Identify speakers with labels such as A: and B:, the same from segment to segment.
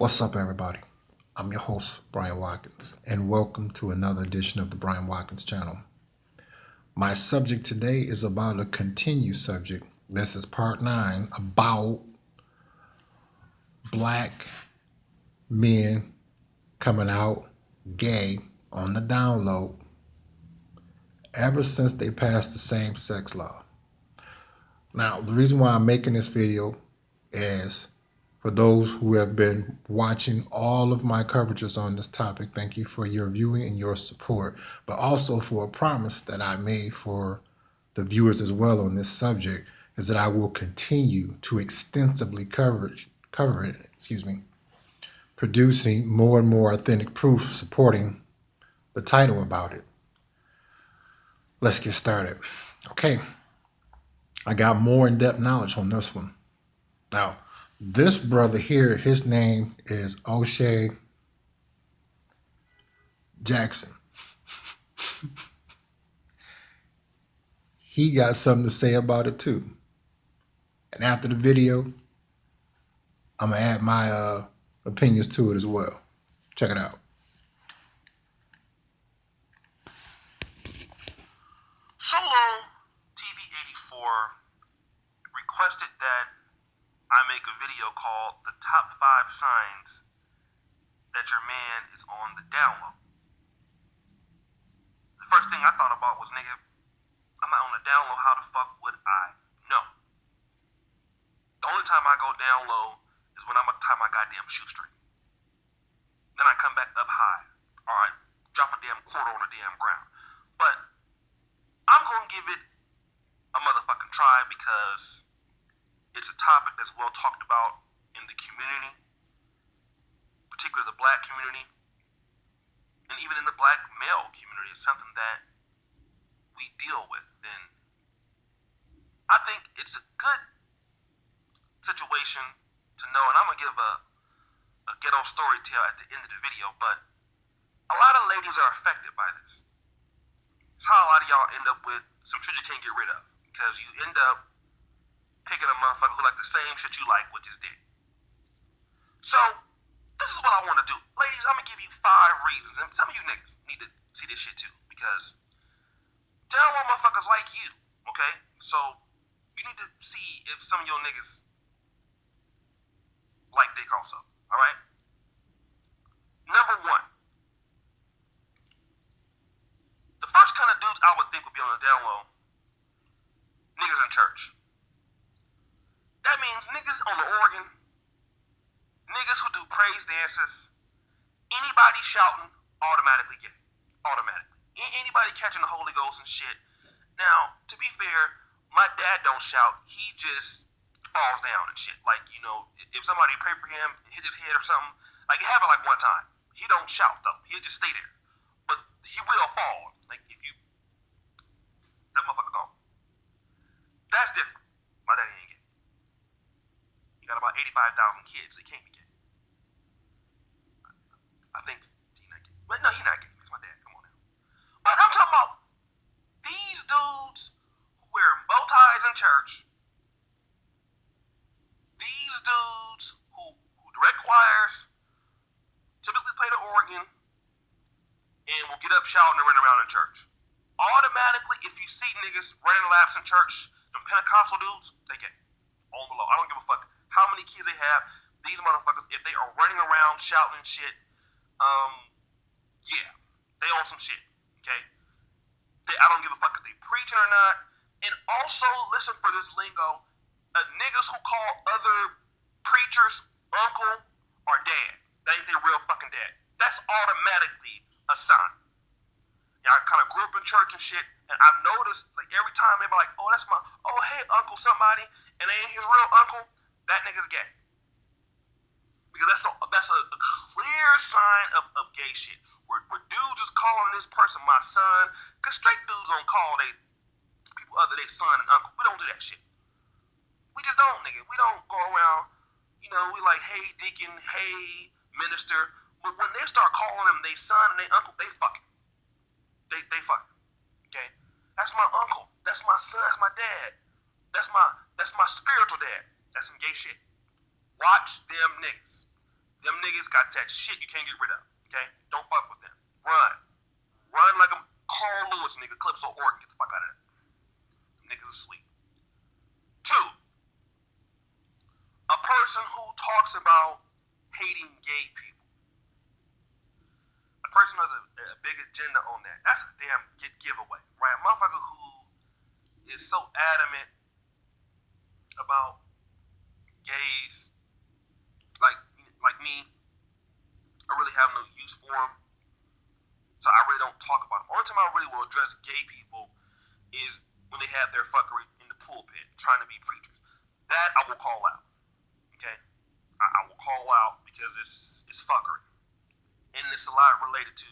A: What's up, everybody? I'm your host, Brian Watkins, and welcome to another edition of the Brian Watkins channel. My subject today is about a continued subject. This is part 9 about black men coming out gay on the download ever since they passed the same-sex law. Now, the reason why I'm making this video is for those who have been watching all of my coverages on this topic, thank you for your viewing and your support, but also for a promise that I made for the viewers as well on this subject is that I will continue to extensively cover it, producing more and more authentic proof supporting the title about it. Let's get started. Okay, I got more in-depth knowledge on this one. Now, this brother here, his name is O'Shea Jackson. He got something to say about it too. And after the video, I'm going to add my opinions to it as well. Check it out.
B: Solo TV84 requested that I make a video called The Top 5 Signs That Your Man is on the Download. The first thing I thought about was, nigga, I'm not on the download, how the fuck would I know? The only time I go down low is when I'm gonna tie my goddamn shoestring. Then I come back up high. Alright, drop a damn quarter on the damn ground. But I'm gonna give it a motherfucking try because it's a topic that's well talked about in the community, particularly the black community, and even in the black male community. It's something that we deal with, and I think it's a good situation to know. And I'm gonna give a ghetto story tale at the end of the video, but a lot of ladies are affected by this. It's how a lot of y'all end up with some shit you can't get rid of, because you end up picking a motherfucker who like the same shit you like with his dick. So this is what I want to do, ladies. I'm gonna give you 5 reasons, and some of you niggas need to see this shit too, because download motherfuckers like you, okay? So you need to see if some of your niggas like dick also, alright? Number 1. The first kind of dudes I would think would be on the down low, niggas in church. That means niggas on the organ, niggas who do praise dances, anybody shouting, automatically gay. Automatically. Anybody catching the Holy Ghost and shit. Now, to be fair, my dad don't shout. He just falls down and shit. Like, you know, if somebody pray for him, hit his head or something, like it happened like one time. He don't shout though. He'll just stay there. But he will fall. Like if you, that motherfucker gone. That's different. My daddy ain't gay. He got about 85,000 kids. They can't be gay. I think he not gay. But no, he not gay. That's my dad. Come on now. But I'm talking about these dudes who wear bow ties in church. These dudes who direct choirs, typically play the organ, and will get up shouting and run around in church. Automatically, if you see niggas running laps in church, them Pentecostal dudes, they gay. On the low. I don't give a fuck how many kids they have. These motherfuckers, if they are running around shouting and shit, yeah, they on some shit, okay? I don't give a fuck if they preaching or not. And also, listen for this lingo, niggas who call other preachers uncle or dad. That ain't their real fucking dad. That's automatically a sign. Yeah, I kind of grew up in church and shit, and I've noticed, like, every time they be like, oh, that's my, oh, hey, uncle somebody, and they ain't his real uncle, that nigga's gay. Because that's a clear sign of gay shit. Where dudes just calling this person my son, because straight dudes don't call they people other their son and uncle. We don't do that shit. We just don't, nigga. We don't go around, you know, we like, hey, deacon, hey, minister. But when they start calling them they son and they uncle, they fucking. They fucking. Okay? That's my uncle. That's my son. That's my dad. That's my spiritual dad. That's some gay shit. Watch them niggas. Them niggas got that shit you can't get rid of. Okay? Don't fuck with them. Run. Run like a Carl Lewis nigga. Calypso, Oregon. Get the fuck out of there. Them niggas asleep. 2. A person who talks about hating gay people. A person who has a big agenda on that. That's a damn giveaway, right? A motherfucker who is so adamant about gays, like me, I really have no use for them. So I really don't talk about them. Only time I really will address gay people is when they have their fuckery in the pulpit, trying to be preachers. That I will call out. Okay? I will call out because it's fuckery. And it's a lot related to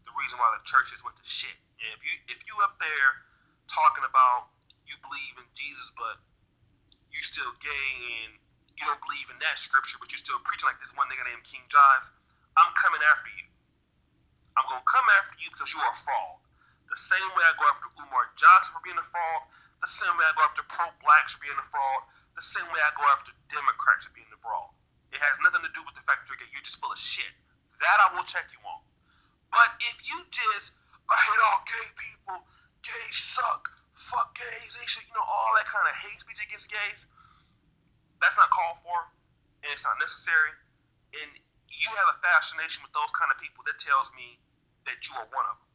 B: the reason why the churches went to shit. And if you up there talking about you believe in Jesus, but you still gay and you don't believe in that scripture, but you're still preaching like this one nigga named King Jives, I'm coming after you. I'm going to come after you because you are a fraud. The same way I go after Umar Johnson for being a fraud, the same way I go after pro-blacks for being a fraud, the same way I go after Democrats for being a fraud. It has nothing to do with the fact that you're just full of shit. That I will check you on. But if you just, I hate all gay people, gays suck, fuck gays, they should, all that kind of hate speech against gays, that's not called for, and it's not necessary. And you have a fascination with those kind of people that tells me that you are one of them.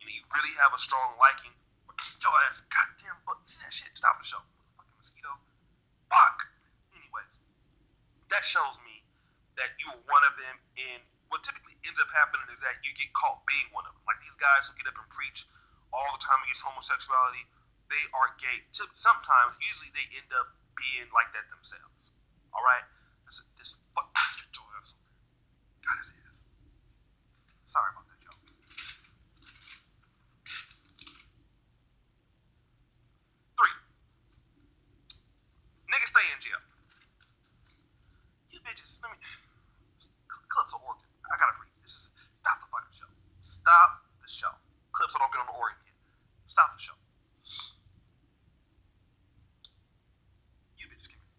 B: You really have a strong liking for your ass. Goddamn, but see that shit? Stop the show. Fucking mosquito. Fuck. Anyways, that shows me that you are one of them, and what typically ends up happening is that you get caught being one of them. Like these guys who get up and preach all the time against homosexuality, they are gay. Sometimes, usually they end up being like that themselves. Alright? This fuck. Get your ass over here. God, his ass. Sorry about that, y'all. 3. Niggas stay in jail. You bitches, let me. Calypso, Oregon. I gotta preach. Stop the fucking show. Stop the show. Calypso, don't get on the Oregon yet. Stop the show. You bitches, come here.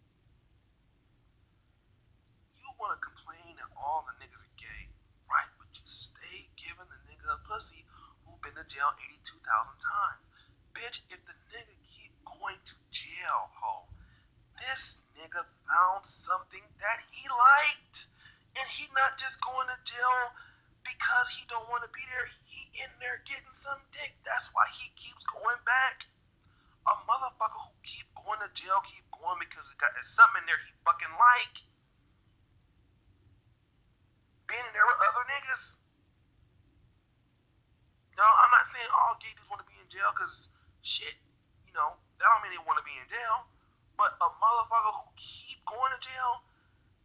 B: You wanna complain that all the niggas are gay, right? But you stay giving the nigga a pussy who been to jail 82,000 times. Bitch, if the nigga keep going to jail, ho, this nigga found something that he liked. And he not just going to jail because he don't want to be there. He in there getting some dick. That's why he keeps going back. A motherfucker who keep going to jail, keep going because there's something in there he fucking like. Being in there with other niggas. No, I'm not saying all gay dudes want to be in jail because shit, that don't mean they want to be in jail. But a motherfucker who keep going to jail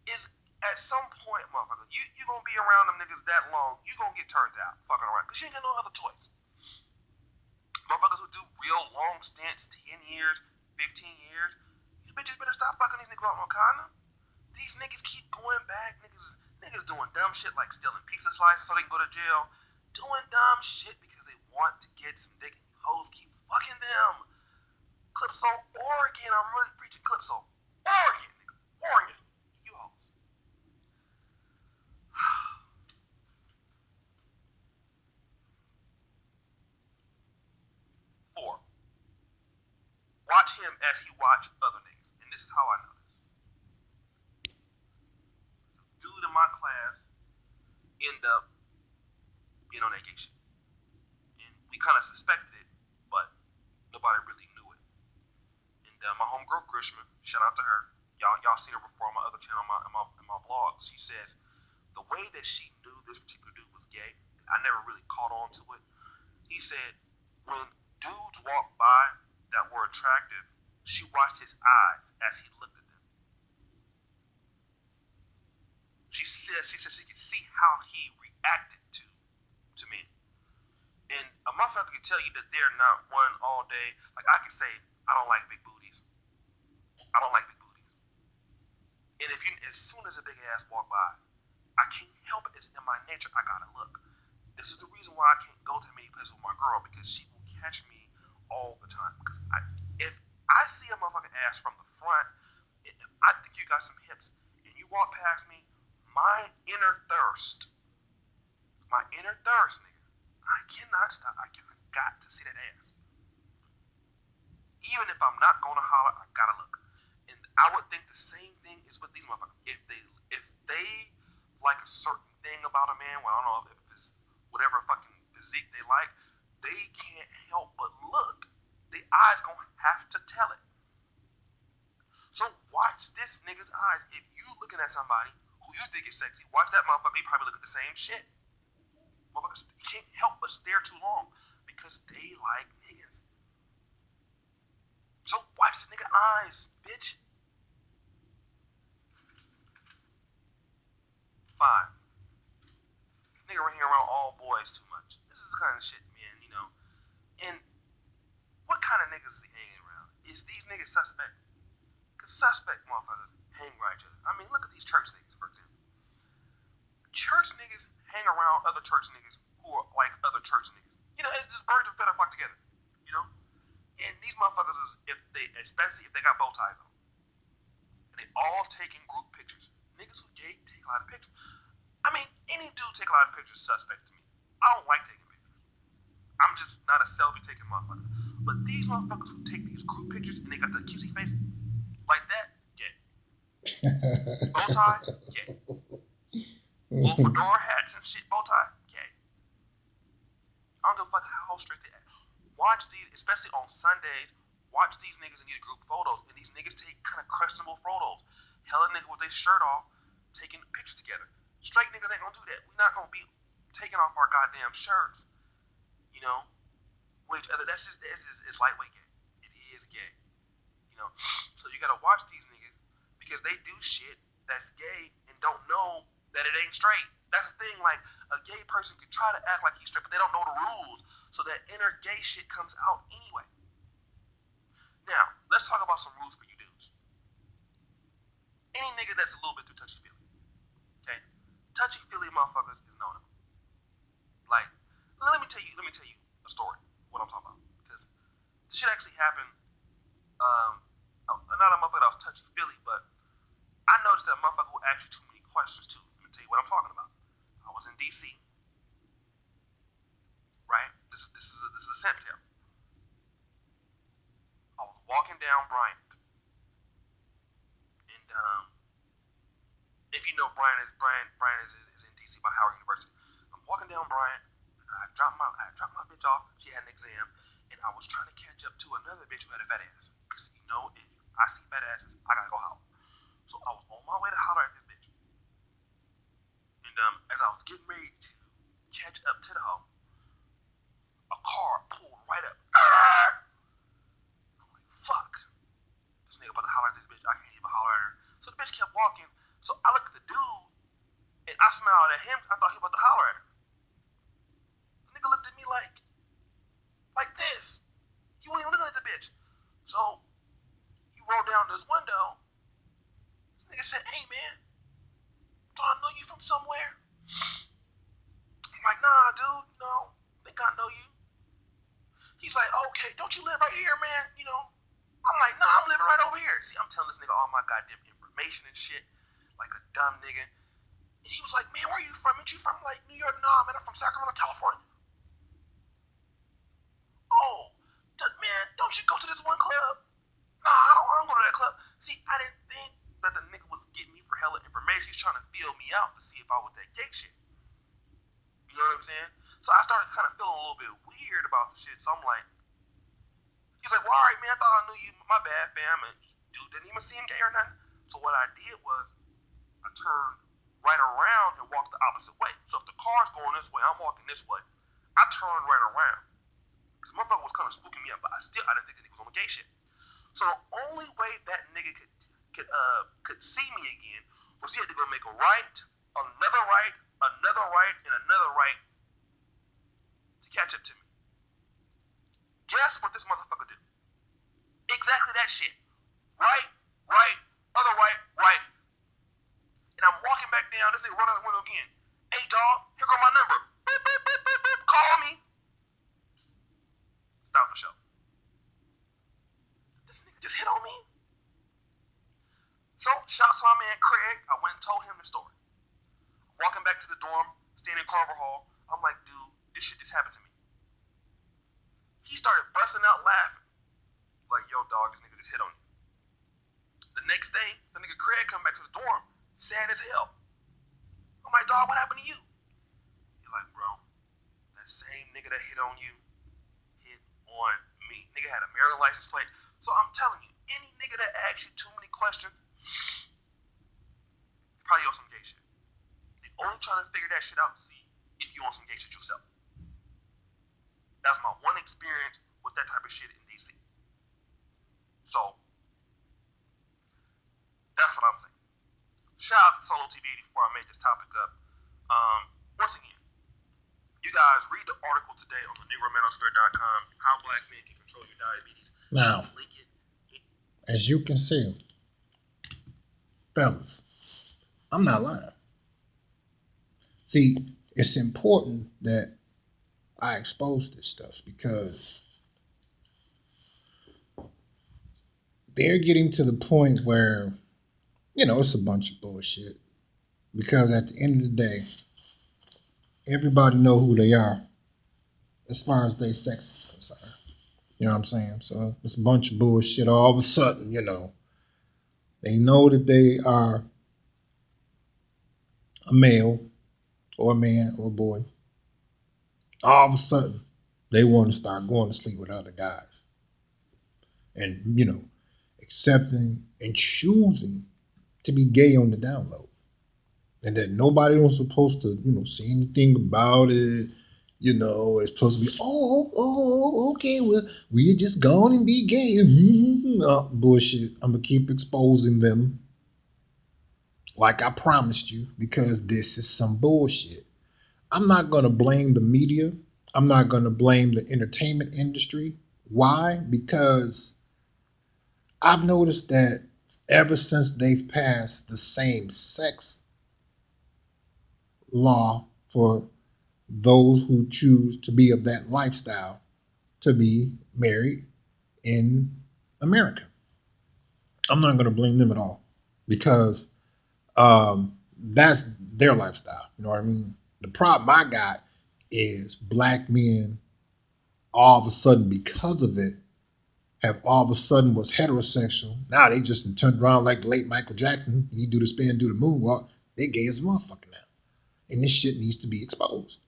B: is, at some point, motherfucker, you gonna be around them niggas that long, you gonna get turned out fucking around because you ain't got no other choice. Motherfuckers who do real long stints, 10 years, 15 years, you bitches better stop fucking these niggas on Wakanda. These niggas keep going back. Niggas doing dumb shit like stealing pizza slices so they can go to jail. Doing dumb shit because they want to get some dick and you hoes keep fucking them. Calypso, Oregon. I'm really preaching Calypso. Oregon, nigga. Oregon. You hoes. 4. Watch him as he watch other niggas. And this is how I know this. Dude in my class end up being on that gay shit. And we kind of suspected it, but nobody really knew it. And my homegirl Grishma, shout out to her. Y'all seen her before on my other channel, in my vlog. She says the way that she knew this particular dude was gay, I never really caught on to it. He said when dudes walked by that were attractive, she watched his eyes as he looked at them. She said she could see how he reacted to men. And a motherfucker can tell you that they're not one all day. Like I can say, I don't like big booties. I don't like big booties. And as soon as a big ass walk by, I can't help it. It's in my nature. I gotta look. This is the reason why I can't go to many places with my girl, because she will catch me all the time. Because if I see a motherfucking ass from the front, if I think you got some hips, and you walk past me, my inner thirst, nigga, I cannot stop. I got to see that ass. Even if I'm not gonna holler, I gotta look. And I would think the same thing is with these motherfuckers. If they like a certain thing about a man, well, I don't know if it's whatever fucking physique they like, they can't help but look. The eyes gonna have to tell it. So watch this nigga's eyes. If you looking at somebody who you think is sexy, watch that motherfucker. He probably look at the same shit. Motherfuckers can't help but stare too long because they like niggas. So watch the nigga eyes, bitch. 5. Nigga hanging around all boys too much. This is the kind of shit, man, you know. And what kind of niggas is he hanging around? Is these niggas suspect? Because suspect motherfuckers hang around each other. I mean, look at these church niggas, for example. Church niggas hang around other church niggas who are like other church niggas. You know, it's just birds of a feather flock together. You know? And these motherfuckers is, especially if they got bow ties on. And they all taking group pictures. Niggas who gay take a lot of pictures. I mean, any dude take a lot of pictures suspect to me. I don't like taking pictures. I'm just not a selfie taking motherfucker. But these motherfuckers who take these group pictures and they got the cutesy face like that, gay. Bow tie, gay. Little fedora hats and shit, bow tie, gay. I don't give a fuck how straight they act. Watch these, especially on Sundays, watch these niggas in these group photos. And these niggas take kind of questionable photos. Hella niggas with their shirt off, taking pictures together. Straight niggas ain't gonna do that. We're not gonna be taking off our goddamn shirts, you know, with each other. It's lightweight gay. It is gay, you know. So you gotta watch these niggas because they do shit that's gay and don't know that it ain't straight. That's the thing. Like, a gay person could try to act like he's straight, but they don't know the rules. So that inner gay shit comes out anyway. Now, let's talk about some rules for you dudes. Any nigga that's a little bit too touchy-feely, okay? Touchy-feely motherfuckers is no-no. Like, let me tell you a story of what I'm talking about. Because this shit actually happened, not a motherfucker that was touchy-feely, but I noticed that a motherfucker who asked you too many questions too. Let me tell you what I'm talking about. I was in DC, right? This is a scent tale. I was walking down Bryant, and if you know Bryant is in DC by Howard University. I'm walking down Bryant. I dropped my bitch off. She had an exam, and I was trying to catch up to another bitch who had a fat ass. Because you know, if I see fat asses, I gotta go holler. So I was on my way to holler at this bitch. And as I was getting ready to catch up to the hoe, a car pulled right up. I'm like, fuck. This nigga about to holler at this bitch. I can't even holler at her. So the bitch kept walking. So I looked at the dude, and I smiled at him. I thought he was about to holler at her. The nigga looked at me like this. You weren't even looking at the bitch. So he rolled down this window. This nigga said, hey man, don't I know you from somewhere? I'm like, nah, dude, no, I think I know you. He's like, okay, don't you live right here, man? You know, I'm like, nah, I'm living right over here. See, I'm telling this nigga all my goddamn information and shit, like a dumb nigga. And he was like, man, where are you from? Ain't you from like New York? Nah, man, I'm from Sacramento, California. Oh, man, don't you go to this one club? Nah, I don't go to that club. See, I didn't think that the nigga was getting me for hella information. He's trying to feel me out to see if I was that gay shit. You know what I'm saying? So I started kind of feeling a little bit weird about the shit. So I'm like, he's like, well, all right, man, I thought I knew you. My bad, fam. And dude didn't even seem gay or nothing. So what I did was I turned right around and walked the opposite way. So if the car's going this way, I'm walking this way. I turned right around. Because the motherfucker was kind of spooking me up, but I didn't think that nigga was on the gay shit. So the only way that nigga could see me again was he had to go make a right, another right, another right, and another right to catch up to me. Guess what this motherfucker did? Exactly that shit. Right, other right, right. And I'm walking back down, this nigga run out the window again. Hey dog, here go my number. Beep, beep, beep, beep, beep. Call me. Stop the show. This nigga just hit on me. So, shout out to my man Craig. I went and told him the story. back to the dorm, staying in Carver Hall. I'm like, dude, this shit just happened to me. He started busting out laughing. Like, yo, dog, this nigga just hit on you. The next day, the nigga Craig come back to the dorm, sad as hell. I'm like, dog, what happened to you? He's like, bro, that same nigga that hit on you hit on me. Nigga had a Maryland license plate. So I'm telling you, any nigga that asks you too many questions, probably on some gay shit. They only trying to figure that shit out to see if you on some gay shit yourself. That's my one experience with that type of shit in DC. So, that's what I'm saying. Shout out to Solo TV before I made this topic up. Once again, you guys read the article today on the NegroManosphere.com, How Black Men Can Control Your Diabetes.
A: Now,
B: Link it.
A: as you can see, fellas, I'm not lying. See, it's important that I expose this stuff because they're getting to the point where, it's a bunch of bullshit. Because at the end of the day, everybody know who they are as far as their sex is concerned. You know what I'm saying? So it's a bunch of bullshit. All of a sudden, they know that they are a male or a man or a boy. All of a sudden, they want to start going to sleep with other guys. And, accepting and choosing to be gay on the download. And that nobody was supposed to, say anything about it. It's supposed to be, okay, well, we're just going and be gay. Bullshit. I'm going to keep exposing them like I promised you because this is some bullshit. I'm not going to blame the media. I'm not going to blame the entertainment industry. Why? Because I've noticed that ever since they've passed the same-sex law for those who choose to be of that lifestyle to be married in America. I'm not going to blame them at all because that's their lifestyle. You know what I mean? The problem I got is black men all of a sudden, because of it, have all of a sudden was heterosexual. Now they just turned around like the late Michael Jackson. And you do the spin, do the moonwalk. They gay as a motherfucker now. And this shit needs to be exposed.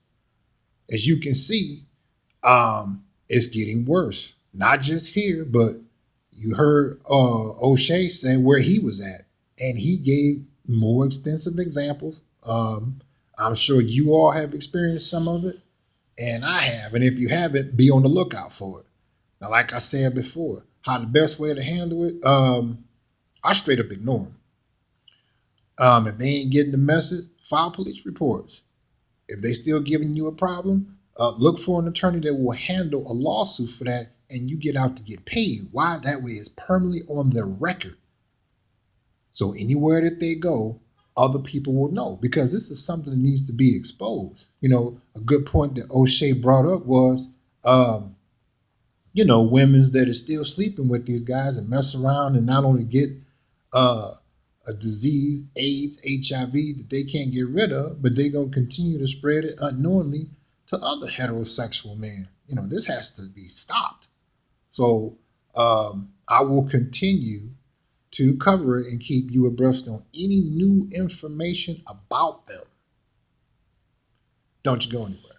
A: As you can see, it's getting worse. Not just here, but you heard O'Shea say where he was at. And he gave more extensive examples. I'm sure you all have experienced some of it. And I have. And if you haven't, be on the lookout for it. Now, like I said before, how the best way to handle it, I straight up ignore them. If they ain't getting the message, file police reports. If they still giving you a problem, look for an attorney that will handle a lawsuit for that and you get out to get paid. Why? That way it's permanently on their record. So anywhere that they go, other people will know because this is something that needs to be exposed. A good point that O'Shea brought up was, women that are still sleeping with these guys and mess around and not only get a disease, AIDS, HIV, that they can't get rid of, but they're going to continue to spread it unknowingly to other heterosexual men. This has to be stopped. So I will continue to cover it and keep you abreast on any new information about them. Don't you go anywhere.